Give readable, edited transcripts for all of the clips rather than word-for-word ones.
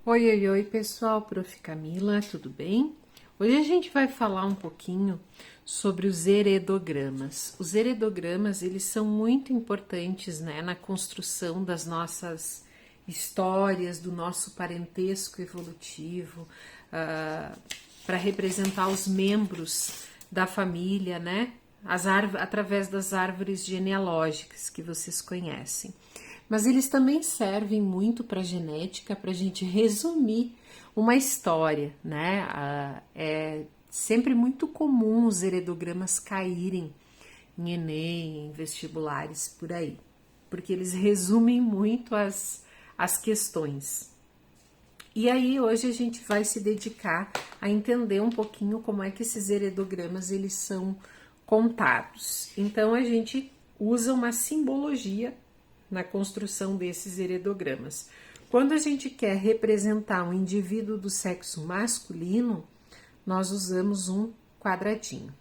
Oi, oi, oi, pessoal, Prof. Camila, tudo bem? Hoje a gente vai falar um pouquinho sobre os heredogramas. Os heredogramas, eles são muito importantes, né, na construção das nossas histórias, do nosso parentesco evolutivo, para representar os membros da família, né, através das árvores genealógicas que vocês conhecem. Mas eles também servem muito para a genética, para a gente resumir uma história, né? É sempre muito comum os heredogramas caírem em Enem, em vestibulares por aí, porque eles resumem muito as questões. E aí hoje a gente vai se dedicar a entender um pouquinho como é que esses heredogramas eles são contados. Então a gente usa uma simbologia na construção desses heredogramas. Quando a gente quer representar um indivíduo do sexo masculino, nós usamos um quadradinho.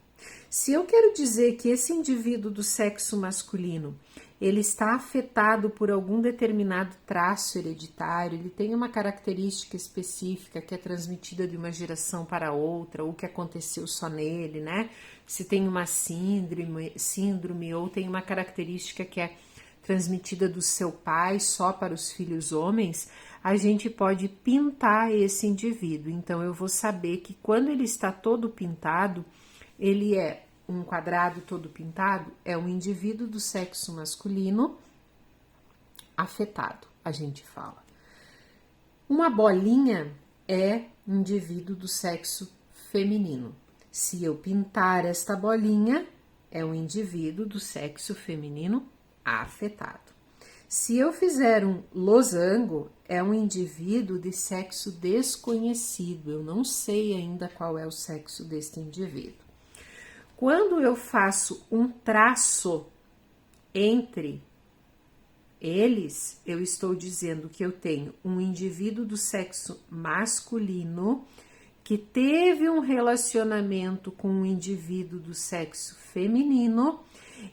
Se eu quero dizer que esse indivíduo do sexo masculino ele está afetado por algum determinado traço hereditário, ele tem uma característica específica que é transmitida de uma geração para outra, ou que aconteceu só nele, né? Se tem uma síndrome ou tem uma característica que é transmitida do seu pai só para os filhos homens, a gente pode pintar esse indivíduo. Então, eu vou saber que quando ele está todo pintado, ele é um quadrado todo pintado, é um indivíduo do sexo masculino afetado, a gente fala. Uma bolinha é um indivíduo do sexo feminino. Se eu pintar esta bolinha, é um indivíduo do sexo feminino afetado. Se eu fizer um losango, é um indivíduo de sexo desconhecido. Eu não sei ainda qual é o sexo deste indivíduo. Quando eu faço um traço entre eles, eu estou dizendo que eu tenho um indivíduo do sexo masculino que teve um relacionamento com um indivíduo do sexo feminino,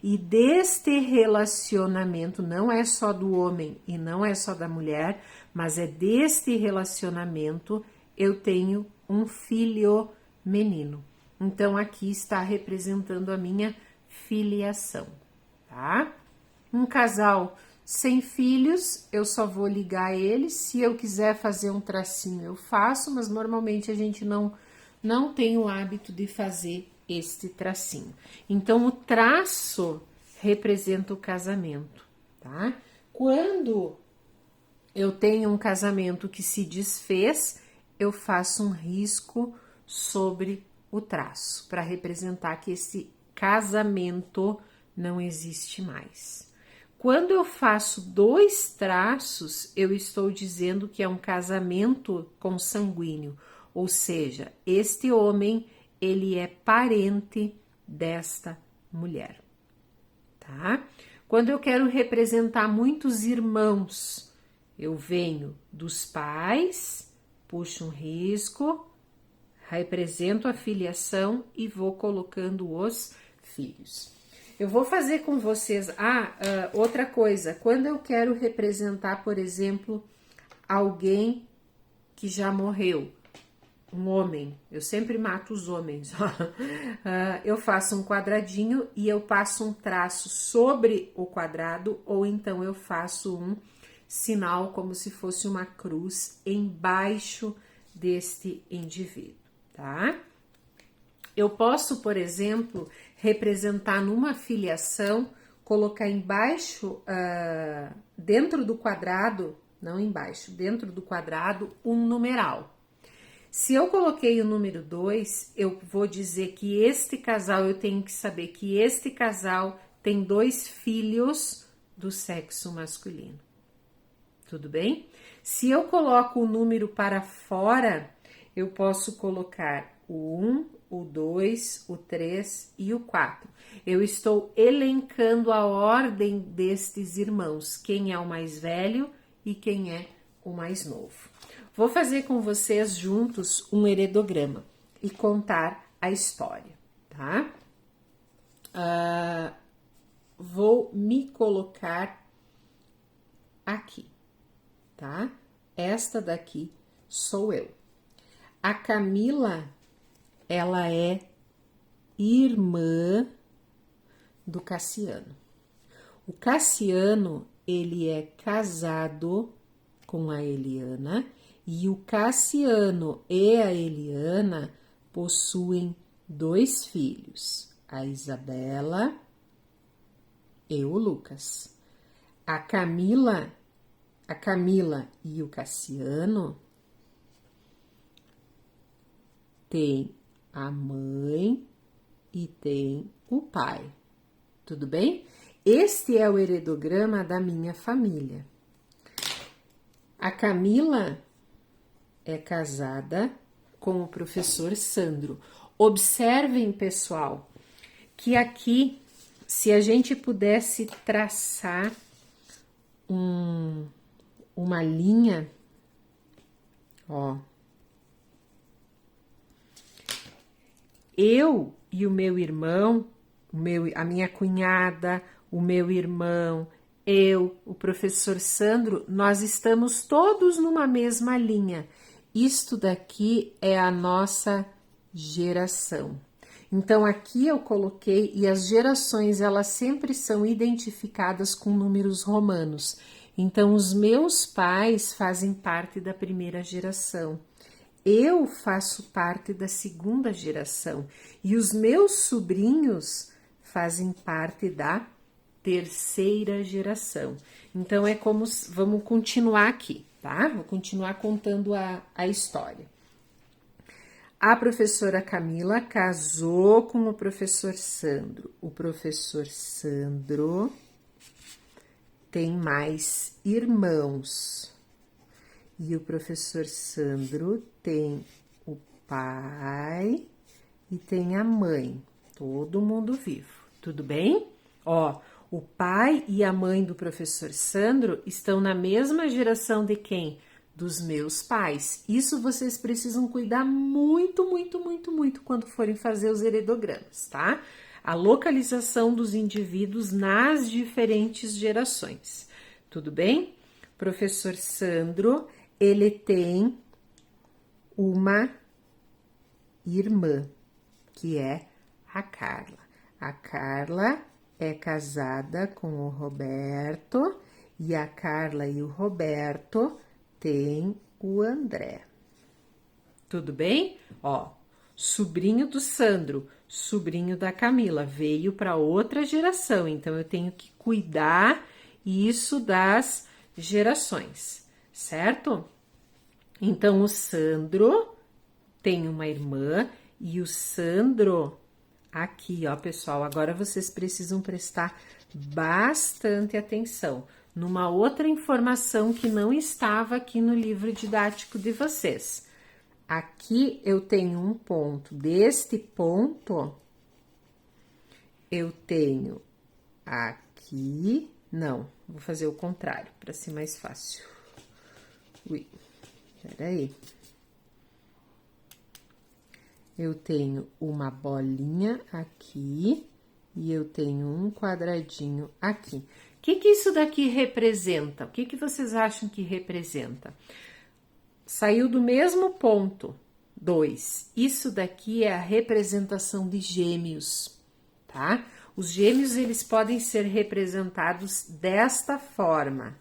e deste relacionamento, não é só do homem e não é só da mulher, mas é deste relacionamento eu tenho um filho menino. Então aqui está representando a minha filiação, tá? Um casal sem filhos, eu só vou ligar eles. Se eu quiser fazer um tracinho, eu faço, mas normalmente a gente não tem o hábito de fazer este tracinho. Então, o traço representa o casamento, tá? Quando eu tenho um casamento que se desfez, eu faço um risco sobre o traço, para representar que esse casamento não existe mais. Quando eu faço dois traços, eu estou dizendo que é um casamento consanguíneo, ou seja, este homem, ele é parente desta mulher, tá? Quando eu quero representar muitos irmãos, eu venho dos pais, puxo um risco, represento a filiação e vou colocando os filhos. Eu vou fazer com vocês, outra coisa, quando eu quero representar, por exemplo, alguém que já morreu, um homem, eu sempre mato os homens, eu faço um quadradinho e eu passo um traço sobre o quadrado, ou então eu faço um sinal como se fosse uma cruz embaixo deste indivíduo, tá? Eu posso, por exemplo, representar numa filiação, colocar embaixo, dentro do quadrado, não embaixo, dentro do quadrado, um numeral. Se eu coloquei o número 2, eu vou dizer que este casal, eu tenho que saber que este casal tem 2 filhos do sexo masculino. Tudo bem? Se eu coloco o número para fora, eu posso colocar o 1, o 2, o 3 e o 4. Eu estou elencando a ordem destes irmãos, quem é o mais velho e quem é o mais novo. Vou fazer com vocês juntos um heredograma e contar a história, tá? Vou me colocar aqui, tá? Esta daqui sou eu. A Camila, ela é irmã do Cassiano. O Cassiano, ele é casado com a Eliana e o Cassiano e a Eliana possuem 2 filhos, a Isabela e o Lucas. A Camila e o Cassiano têm a mãe e tem o pai. Tudo bem? Este é o heredograma da minha família. A Camila é casada com o professor Sandro. Observem, pessoal, que aqui, se a gente pudesse traçar uma linha, ó, eu e o meu irmão, a minha cunhada, o meu irmão, eu, o professor Sandro, nós estamos todos numa mesma linha. Isto daqui é a nossa geração. Então, aqui eu coloquei, e as gerações, elas sempre são identificadas com números romanos. Então, os meus pais fazem parte da primeira geração. Eu faço parte da segunda geração. E os meus sobrinhos fazem parte da terceira geração. Então, é como, vamos continuar aqui, tá? Vou continuar contando a história. A professora Camila casou com o professor Sandro. O professor Sandro tem mais irmãos. E o professor Sandro tem o pai e tem a mãe. Todo mundo vivo. Tudo bem? Ó, o pai e a mãe do professor Sandro estão na mesma geração de quem? Dos meus pais. Isso vocês precisam cuidar muito, muito, muito, muito quando forem fazer os heredogramas, tá? A localização dos indivíduos nas diferentes gerações. Tudo bem? Professor Sandro, ele tem uma irmã, que é a Carla. A Carla é casada com o Roberto e a Carla e o Roberto tem o André. Tudo bem? Ó, sobrinho do Sandro, sobrinho da Camila, veio para outra geração, então eu tenho que cuidar isso das gerações, certo? Então o Sandro tem uma irmã e o Sandro, aqui, ó, pessoal, agora vocês precisam prestar bastante atenção numa outra informação que não estava aqui no livro didático de vocês. Aqui eu tenho um ponto. Deste ponto, eu tenho aqui... Não, vou fazer o contrário, para ser mais fácil. Ui, peraí. Eu tenho uma bolinha aqui e eu tenho um quadradinho aqui. O que isso daqui representa? O que vocês acham que representa? Saiu do mesmo ponto, 2. Isso daqui é a representação de gêmeos, tá? Os gêmeos, eles podem ser representados desta forma.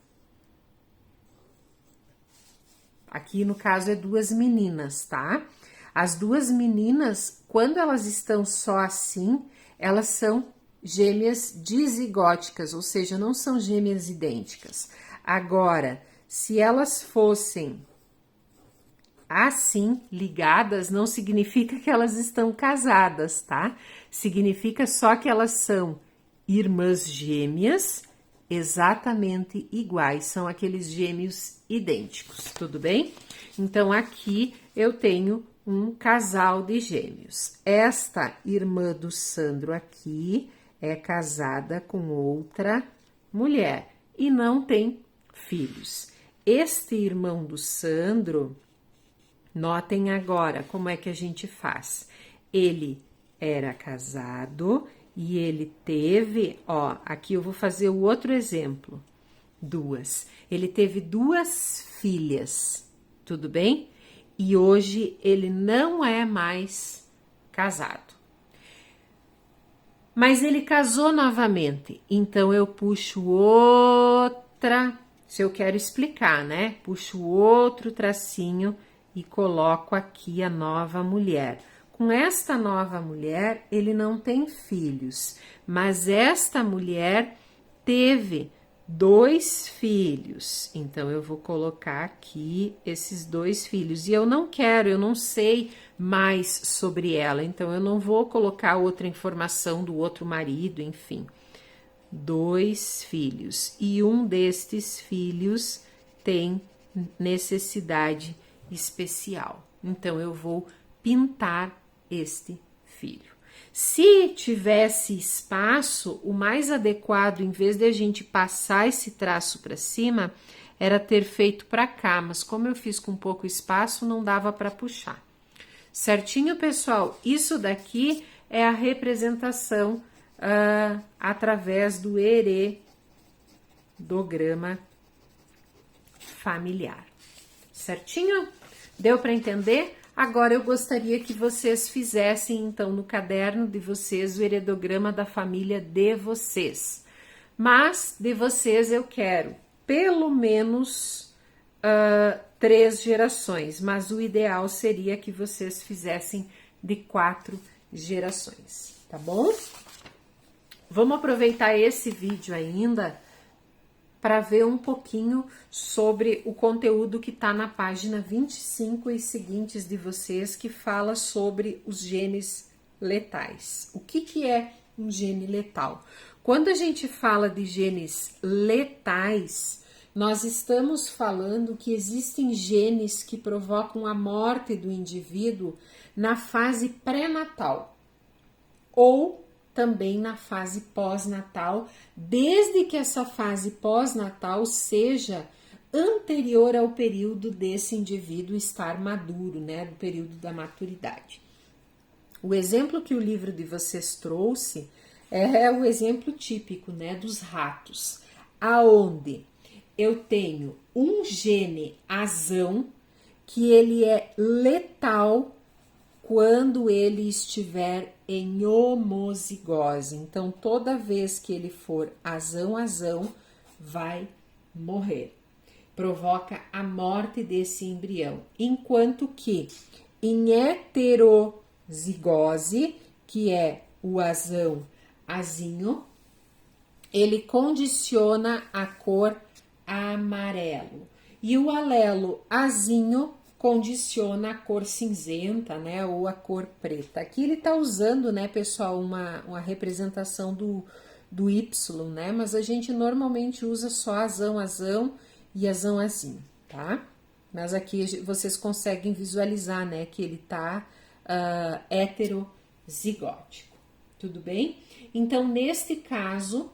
Aqui, no caso, é 2 meninas, tá? As 2 meninas, quando elas estão só assim, elas são gêmeas dizigóticas, ou seja, não são gêmeas idênticas. Agora, se elas fossem assim, ligadas, não significa que elas estão casadas, tá? Significa só que elas são irmãs gêmeas exatamente iguais, são aqueles gêmeos idênticos, tudo bem? Então, aqui eu tenho um casal de gêmeos. Esta irmã do Sandro aqui é casada com outra mulher e não tem filhos. Este irmão do Sandro, notem agora como é que a gente faz. Ele era casado e ele teve, ó, aqui eu vou fazer o outro exemplo, 2. Ele teve 2 filhas, tudo bem? e hoje ele não é mais casado. Mas ele casou novamente, então eu puxo outra, se eu quero explicar, né? Puxo outro tracinho e coloco aqui a nova mulher. Com esta nova mulher, ele não tem filhos, mas esta mulher teve 2 filhos. Então, eu vou colocar aqui esses 2 filhos. E eu não sei mais sobre ela, então eu não vou colocar outra informação do outro marido, enfim. 2 filhos. E um destes filhos tem necessidade especial. Então, eu vou pintar este filho. Se tivesse espaço, o mais adequado, em vez de a gente passar esse traço para cima, era ter feito para cá, mas como eu fiz com pouco espaço, não dava para puxar. Certinho, pessoal? Isso daqui é a representação através do heredograma familiar. Certinho? Deu para entender? Agora eu gostaria que vocês fizessem, então, no caderno de vocês, o heredograma da família de vocês. Mas de vocês eu quero pelo menos 3 gerações, mas o ideal seria que vocês fizessem de 4 gerações, tá bom? Vamos aproveitar esse vídeo ainda para ver um pouquinho sobre o conteúdo que está na página 25 e seguintes de vocês, que fala sobre os genes letais. O que é um gene letal? Quando a gente fala de genes letais, nós estamos falando que existem genes que provocam a morte do indivíduo na fase pré-natal ou também na fase pós-natal, desde que essa fase pós-natal seja anterior ao período desse indivíduo estar maduro, né, do período da maturidade. O exemplo que o livro de vocês trouxe é o exemplo típico, né, dos ratos, aonde eu tenho um gene azão que ele é letal quando ele estiver em homozigose. Então, toda vez que ele for azão, vai morrer. Provoca a morte desse embrião. Enquanto que em heterozigose, que é o azinho, ele condiciona a cor amarelo. E o alelo azinho condiciona a cor cinzenta, né, ou a cor preta. Aqui ele tá usando, né, pessoal, uma representação do Y, né, mas a gente normalmente usa só azão e azinho, tá? Mas aqui vocês conseguem visualizar, né, que ele tá heterozigótico, tudo bem? Então, neste caso,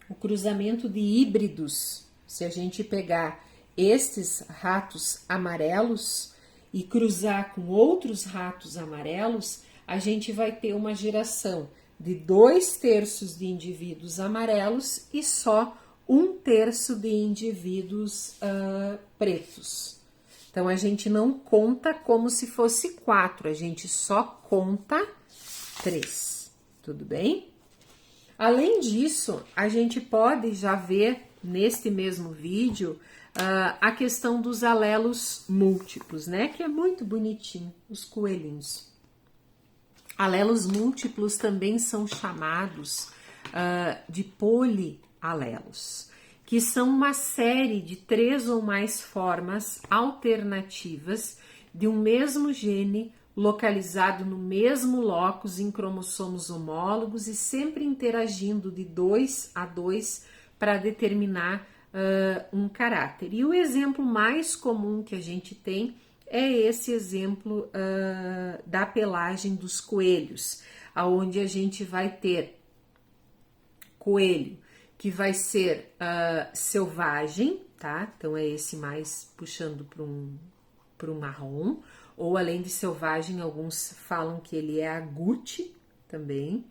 o cruzamento de híbridos, se a gente pegar estes ratos amarelos e cruzar com outros ratos amarelos, a gente vai ter uma geração de 2/3 de indivíduos amarelos e só 1/3 de indivíduos pretos. Então, a gente não conta como se fosse 4, a gente só conta 3, tudo bem? Além disso, a gente pode já ver neste mesmo vídeo a questão dos alelos múltiplos, né? Que é muito bonitinho, os coelhinhos. Alelos múltiplos também são chamados de polialelos, que são uma série de 3 ou mais formas alternativas de um mesmo gene localizado no mesmo locus em cromossomos homólogos e sempre interagindo de 2 a 2 para determinar um caráter. E o exemplo mais comum que a gente tem é esse exemplo da pelagem dos coelhos, aonde a gente vai ter coelho que vai ser selvagem, tá? Então é esse mais puxando para um marrom, ou além de selvagem, alguns falam que ele é agute também.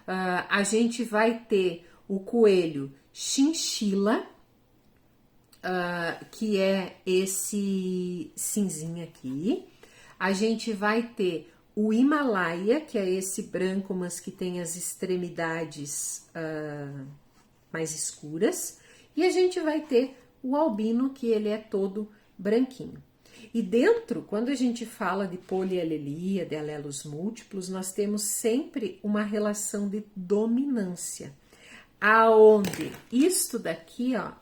A gente vai ter o coelho chinchila, que é esse cinzinha aqui. A gente vai ter o Himalaia, que é esse branco, mas que tem as extremidades mais escuras. E a gente vai ter o albino, que ele é todo branquinho. E dentro, quando a gente fala de polialelia, de alelos múltiplos, nós temos sempre uma relação de dominância, aonde isto daqui, ó,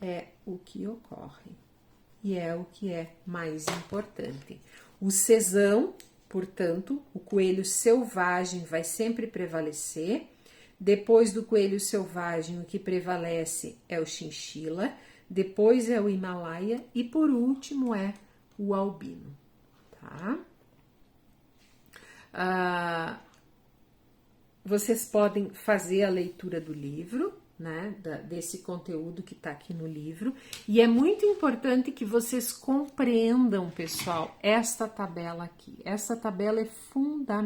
é o que ocorre e é o que é mais importante. O cesão, portanto, o coelho selvagem vai sempre prevalecer. Depois do coelho selvagem, o que prevalece é o chinchila, depois é o Himalaia e por último é o albino, tá? Vocês podem fazer a leitura do livro, né, desse conteúdo que tá aqui no livro, e é muito importante que vocês compreendam, pessoal, esta tabela aqui. Essa tabela é fundamental.